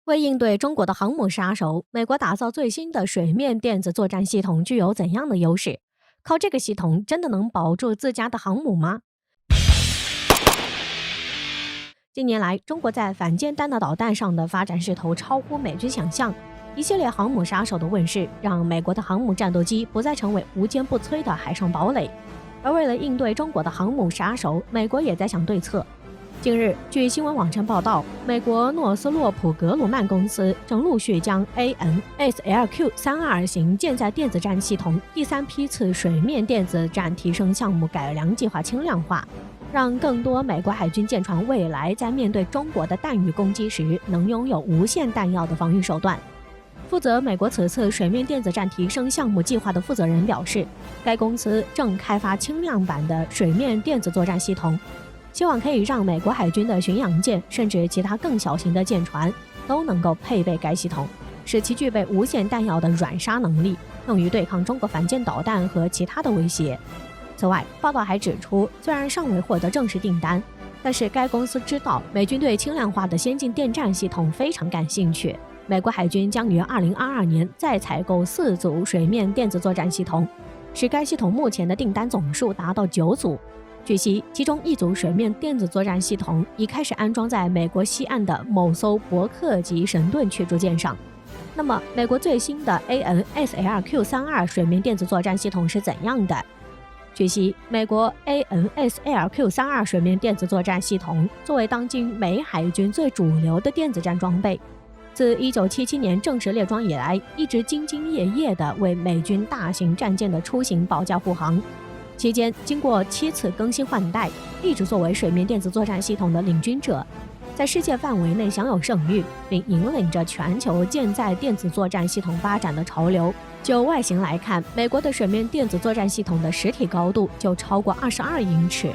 为应对中国的航母杀手，美国打造最新的水面电子作战系统具有怎样的优势？靠这个系统真的能保住自家的航母吗？近年来，中国在反舰弹道导弹上的发展势头超乎美军想象。一系列航母杀手的问世，让美国的航母战斗机不再成为无坚不摧的海上堡垒。而为了应对中国的航母杀手，美国也在想对策。近日，据新闻网站报道，美国诺斯洛普格鲁曼公司正陆续将 AN/SLQ-32型舰载电子战系统第三批次水面电子战提升项目改良计划轻量化，让更多美国海军舰船未来在面对中国的弹雨攻击时，能拥有无限弹药的防御手段。负责美国此次水面电子战提升项目计划的负责人表示，该公司正开发轻量版的水面电子作战系统，希望可以让美国海军的巡洋舰甚至其他更小型的舰船都能够配备该系统，使其具备无限弹药的软杀能力，用于对抗中国反舰导弹和其他的威胁。此外，报道还指出，虽然尚未获得正式订单，但是该公司知道美军对轻量化的先进电战系统非常感兴趣。美国海军将于2022年再采购4组水面电子作战系统，使该系统目前的订单总数达到9组。据悉，其中1组水面电子作战系统已开始安装在美国西岸的某艘伯克级神盾驱逐舰上。那么，美国最新的 AN/SLQ-32水面电子作战系统是怎样的？据悉，美国 AN/SLQ-32水面电子作战系统作为当今美海军最主流的电子战装备，自1977年正式列装以来，一直兢兢业业地为美军大型战舰的出行保驾护航。期间经过7次更新换代，一直作为水面电子作战系统的领军者，在世界范围内享有盛誉，并引领着全球舰载电子作战系统发展的潮流。就外形来看，美国的水面电子作战系统的实体高度就超过22英尺。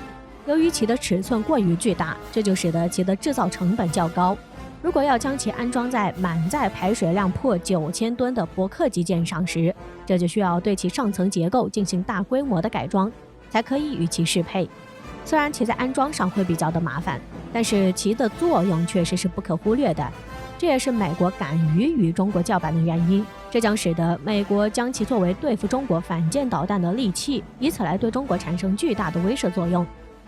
由于其的尺寸过于巨大，这就使得其的制造成本较高。如果要将其安装在满载排水量破9000吨的伯克级舰上时，这就需要对其上层结构进行大规模的改装，才可以与其适配。虽然其在安装上会比较的麻烦，但是其的作用确实是不可忽略的。这也是美国敢于与中国叫板的原因，这将使得美国将其作为对付中国反舰导弹的利器，以此来对中国产生巨大的威慑作用。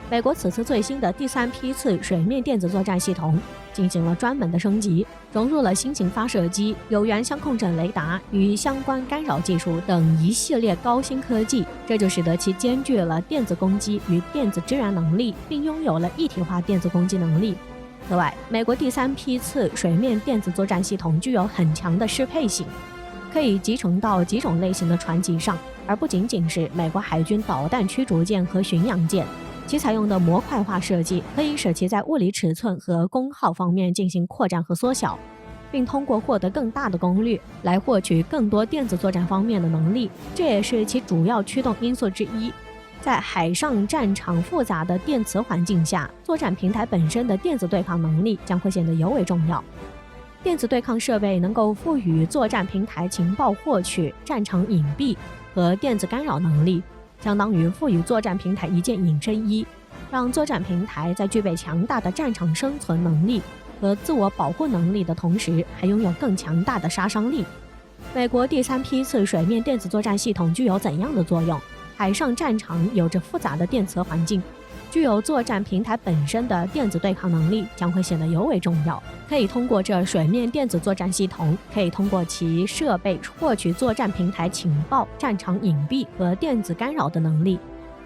美国此次最新的第3批次水面电子作战系统进行了专门的升级，融入了新型发射机、有源相控阵雷达与相关干扰技术等一系列高新科技，这就使得其兼具了电子攻击与电子支援能力，并拥有了一体化电子攻击能力。此外，美国第3批次水面电子作战系统具有很强的适配性，可以集成到几种类型的船级上，而不仅仅是美国海军导弹驱逐舰和巡洋舰。其采用的模块化设计可以使其在物理尺寸和功耗方面进行扩展和缩小，并通过获得更大的功率来获取更多电子作战方面的能力，这也是其主要驱动因素之一。在海上战场复杂的电磁环境下，作战平台本身的电子对抗能力将会显得尤为重要。电子对抗设备能够赋予作战平台情报获取、战场隐蔽和电子干扰能力，相当于赋予作战平台一件隐身衣，让作战平台在具备强大的战场生存能力和自我保护能力的同时，还拥有更强大的杀伤力。美国第3批次水面电子作战系统具有怎样的作用？海上战场有着复杂的电磁环境，具有作战平台本身的电子对抗能力将会显得尤为重要。可以通过这水面电子作战系统，可以通过其设备获取作战平台情报、战场隐蔽和电子干扰的能力，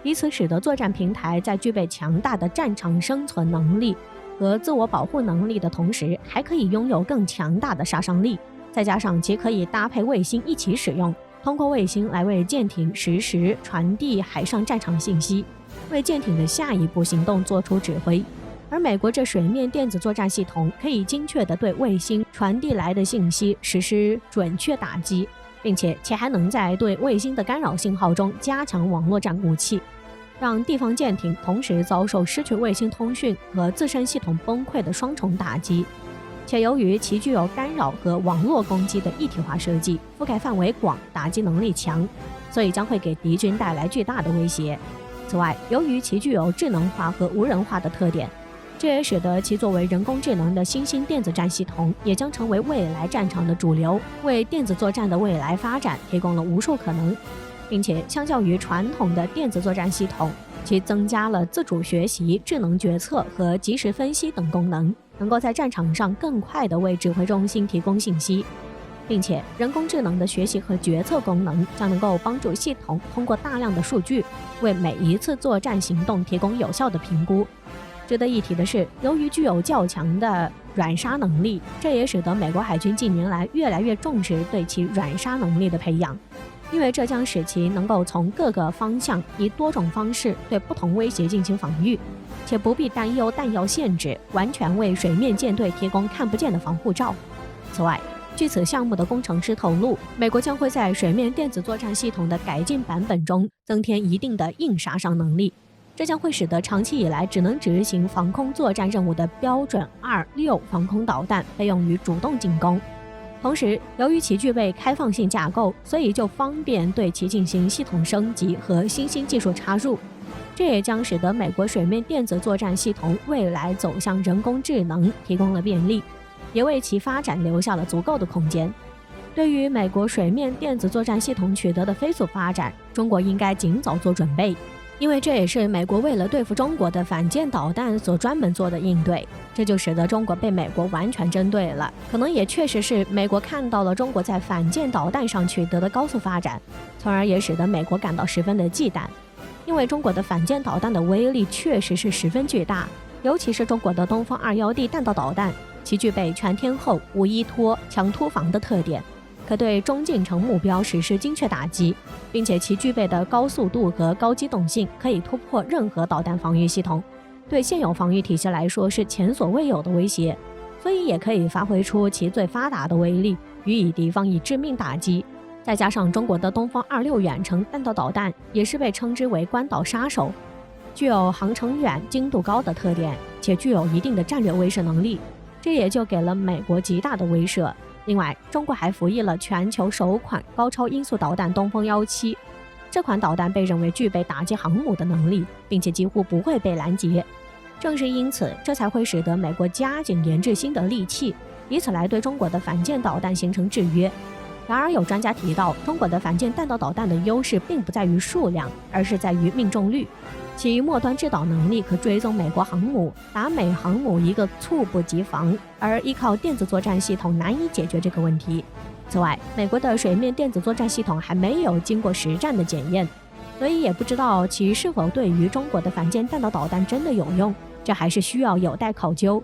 以此使得作战平台在具备强大的战场生存能力和自我保护能力的同时，还可以拥有更强大的杀伤力。再加上其可以搭配卫星一起使用，通过卫星来为舰艇实时传递海上战场信息，为舰艇的下一步行动做出指挥。而美国这水面电子作战系统可以精确地对卫星传递来的信息实施准确打击，并且其还能在对卫星的干扰信号中加强网络战武器，让地方舰艇同时遭受失去卫星通讯和自身系统崩溃的双重打击。且由于其具有干扰和网络攻击的一体化设计，覆盖范围广，打击能力强，所以将会给敌军带来巨大的威胁。此外，由于其具有智能化和无人化的特点，这也使得其作为人工智能的新兴电子战系统，也将成为未来战场的主流，为电子作战的未来发展提供了无数可能。并且相较于传统的电子作战系统，其增加了自主学习、智能决策和即时分析等功能，能够在战场上更快地为指挥中心提供信息。并且人工智能的学习和决策功能将能够帮助系统通过大量的数据，为每一次作战行动提供有效的评估。值得一提的是，由于具有较强的软杀能力，这也使得美国海军近年来越来越重视对其软杀能力的培养，因为这将使其能够从各个方向以多种方式对不同威胁进行防御，且不必担忧弹药限制，完全为水面舰队提供看不见的防护罩。此外，据此项目的工程师透露，美国将会在水面电子作战系统的改进版本中增添一定的硬杀伤能力，这将会使得长期以来只能执行防空作战任务的标准2-6防空导弹被用于主动进攻。同时，由于其具备开放性架构，所以就方便对其进行系统升级和新兴技术插入，这也将使得美国水面电子作战系统未来走向人工智能提供了便利，也为其发展留下了足够的空间。对于美国水面电子作战系统取得的飞速发展，中国应该尽早做准备，因为这也是美国为了对付中国的反舰导弹所专门做的应对，这就使得中国被美国完全针对了。可能也确实是美国看到了中国在反舰导弹上取得的高速发展，从而也使得美国感到十分的忌惮，因为中国的反舰导弹的威力确实是十分巨大，尤其是中国的东风21D 弹道导弹，其具备全天候、无依托、强突防的特点，可对中近程目标实施精确打击，并且其具备的高速度和高机动性可以突破任何导弹防御系统，对现有防御体系来说是前所未有的威胁，所以也可以发挥出其最发达的威力，予以敌方以致命打击。再加上中国的东风26远程弹道导弹也是被称之为关岛杀手，具有航程远、精度高的特点，且具有一定的战略威慑能力，这也就给了美国极大的威慑。另外，中国还服役了全球首款高超音速导弹东风17，这款导弹被认为具备打击航母的能力，并且几乎不会被拦截。正是因此，这才会使得美国加紧研制新的利器，以此来对中国的反舰导弹形成制约。然而，有专家提到，中国的反舰弹道导弹的优势并不在于数量，而是在于命中率。其末端制导能力可追踪美国航母，打美航母一个猝不及防，而依靠电子作战系统难以解决这个问题。此外，美国的水面电子作战系统还没有经过实战的检验，所以也不知道其是否对于中国的反舰弹道导弹真的有用，这还是需要有待考究。